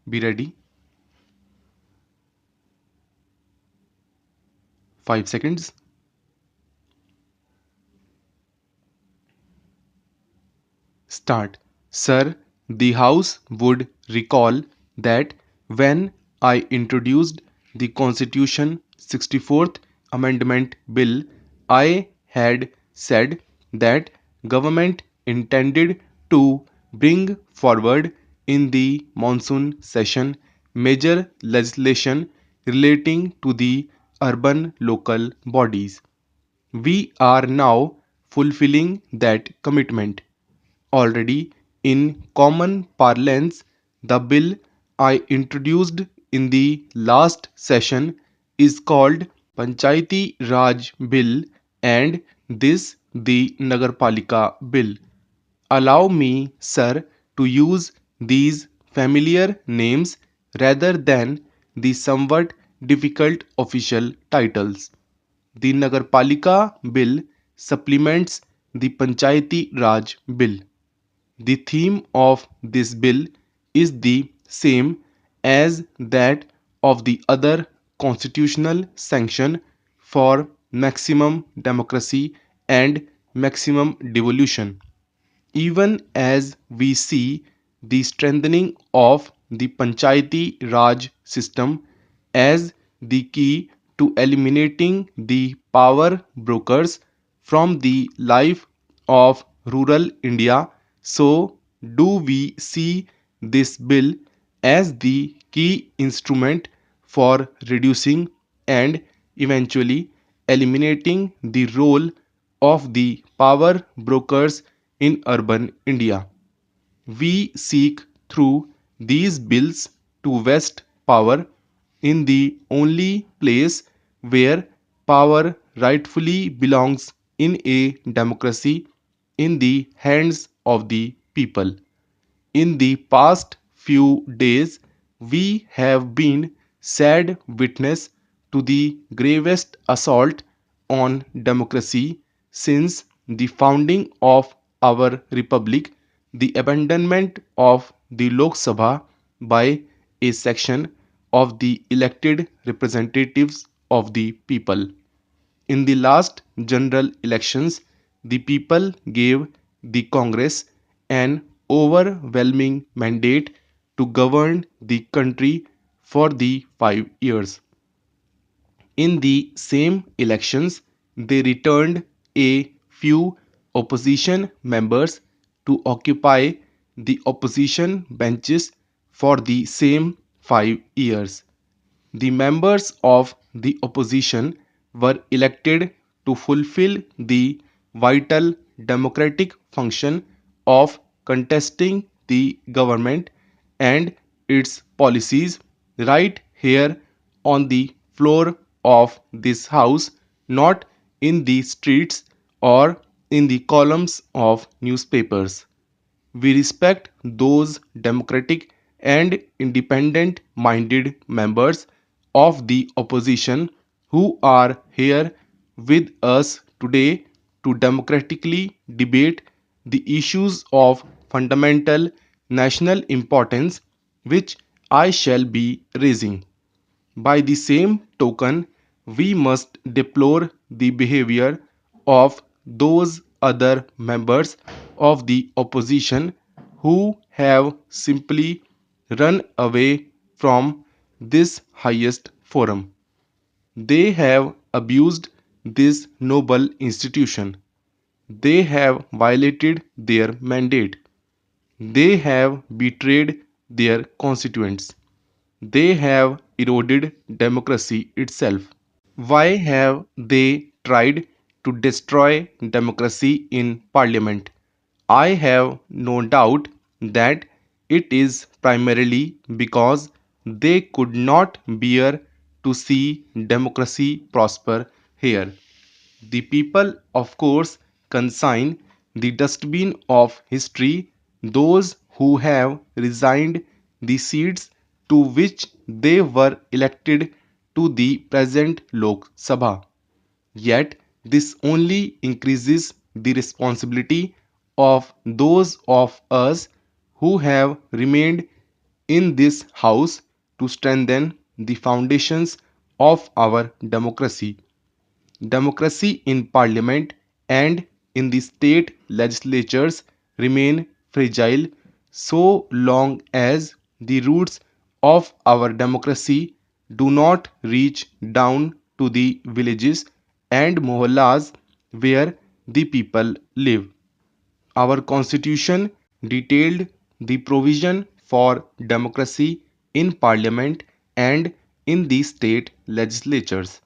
Be ready. 5 seconds. Start. Sir, the House would recall that when I introduced the Constitution 64th Amendment Bill, I had said that government intended to bring forward in the monsoon session major legislation relating to the urban local bodies. We are now fulfilling that commitment. Already, in common parlance, the bill I introduced in the last session is called Panchayati Raj Bill and this the Nagarpalika Bill. Allow me, sir, to use these familiar names rather than the somewhat difficult official titles. The Nagarpalika Bill supplements the Panchayati Raj Bill. The theme of this bill is the same as that of the other constitutional sanction for maximum democracy and maximum devolution. Even as we see the strengthening of the Panchayati Raj system as the key to eliminating the power brokers from the life of rural India, so do we see this bill as the key instrument for reducing and eventually eliminating the role of the power brokers in urban India. We seek through these bills to vest power in the only place where power rightfully belongs in a democracy, in the hands of the people. In the past few days, we have been sad witness to the gravest assault on democracy since the founding of our republic, the abandonment of the Lok Sabha by a section of the elected representatives of the people. In the last general elections, the people gave the Congress an overwhelming mandate to govern the country for the 5 years. In the same elections, they returned a few opposition members to occupy the opposition benches for the same 5 years. The members of the opposition were elected to fulfill the vital democratic function of contesting the government and its policies right here on the floor of this house, not in the streets or in the columns of newspapers. We respect those democratic and independent minded members of the opposition who are here with us today to democratically debate the issues of fundamental national importance which I shall be raising. By the same token, we must deplore the behavior of those other members of the opposition who have simply run away from this highest forum. They have abused this noble institution. They have violated their mandate. They have betrayed their constituents. They have eroded democracy itself. Why have they tried to destroy democracy in parliament? I have no doubt that it is primarily because they could not bear to see democracy prosper here. The people, of course, consign the dustbin of history those who have resigned the seats to which they were elected to the present Lok Sabha. Yet, this only increases the responsibility of those of us who have remained in this house to strengthen the foundations of our democracy. Democracy in parliament and in the state legislatures remain fragile so long as the roots of our democracy do not reach down to the villages and mohallas where the people live. Our constitution detailed the provision for democracy in parliament and in the state legislatures.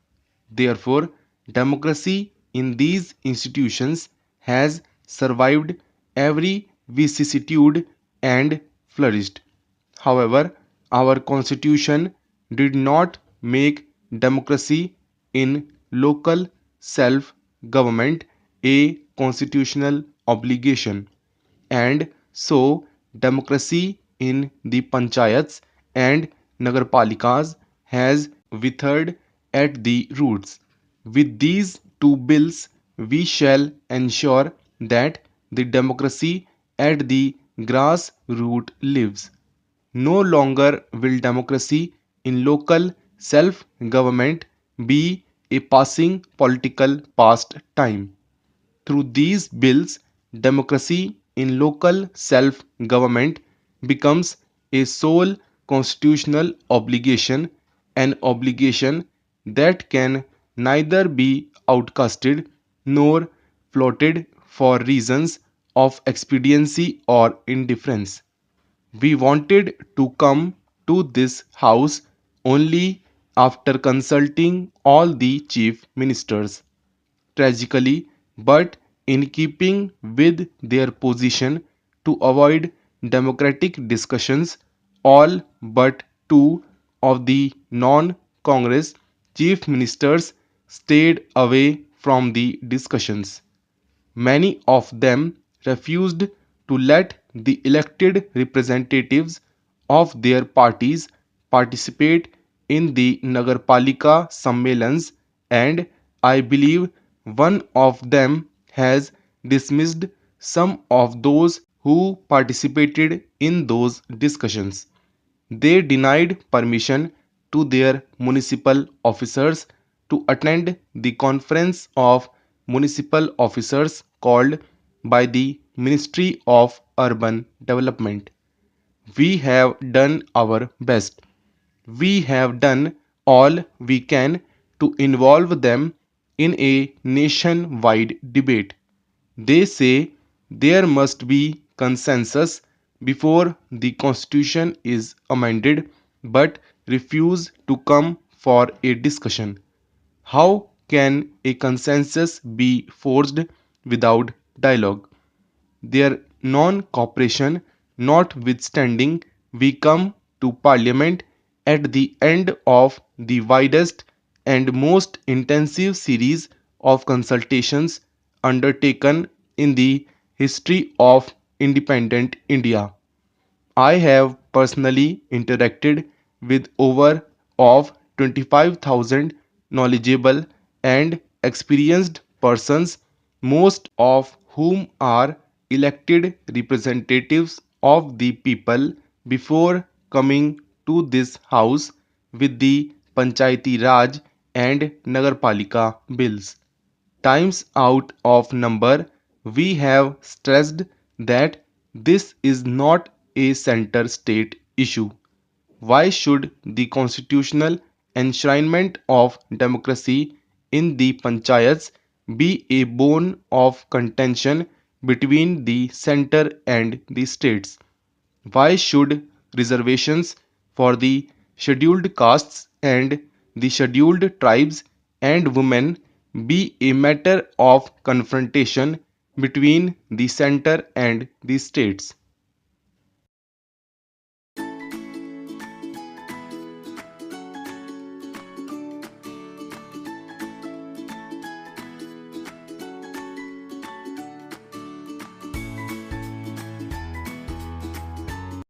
Therefore, democracy in these institutions has survived every vicissitude and flourished. However, our constitution did not make democracy in local self government a constitutional obligation, and so democracy in the panchayats and nagarpalikas has withered at the roots. With these two bills, we shall ensure that the democracy at the grassroots lives. No longer will democracy in local self government be a passing political pastime. Through these bills, democracy in local self government becomes a sole constitutional obligation, an obligation that can neither be outcasted nor floated for reasons of expediency or indifference. We wanted to come to this house only after consulting all the chief ministers. Tragically, but in keeping with their position to avoid democratic discussions, all but two of the non Congress chief ministers stayed away from the discussions. Many of them refused to let the elected representatives of their parties participate in the Nagarpalika Sammelans, and I believe one of them has dismissed some of those who participated in those discussions. They denied permission to their municipal officers to attend the conference of municipal officers called by the Ministry of Urban Development. We have done our best. We have done all we can to involve them in a nationwide debate. They say there must be consensus before the constitution is amended but refuse to come for a discussion. How can a consensus be forged without dialogue? Their non-cooperation notwithstanding, we come to Parliament at the end of the widest and most intensive series of consultations undertaken in the history of independent India. I have personally interacted with over of 25,000 knowledgeable and experienced persons, most of whom are elected representatives of the people before coming to this house with the Panchayati Raj and Nagarpalika bills. Times out of number, we have stressed that this is not a center state issue. Why should the constitutional enshrinement of democracy in the panchayats be a bone of contention between the center and the states? Why should reservations for the scheduled castes and the scheduled tribes and women be a matter of confrontation between the center and the states?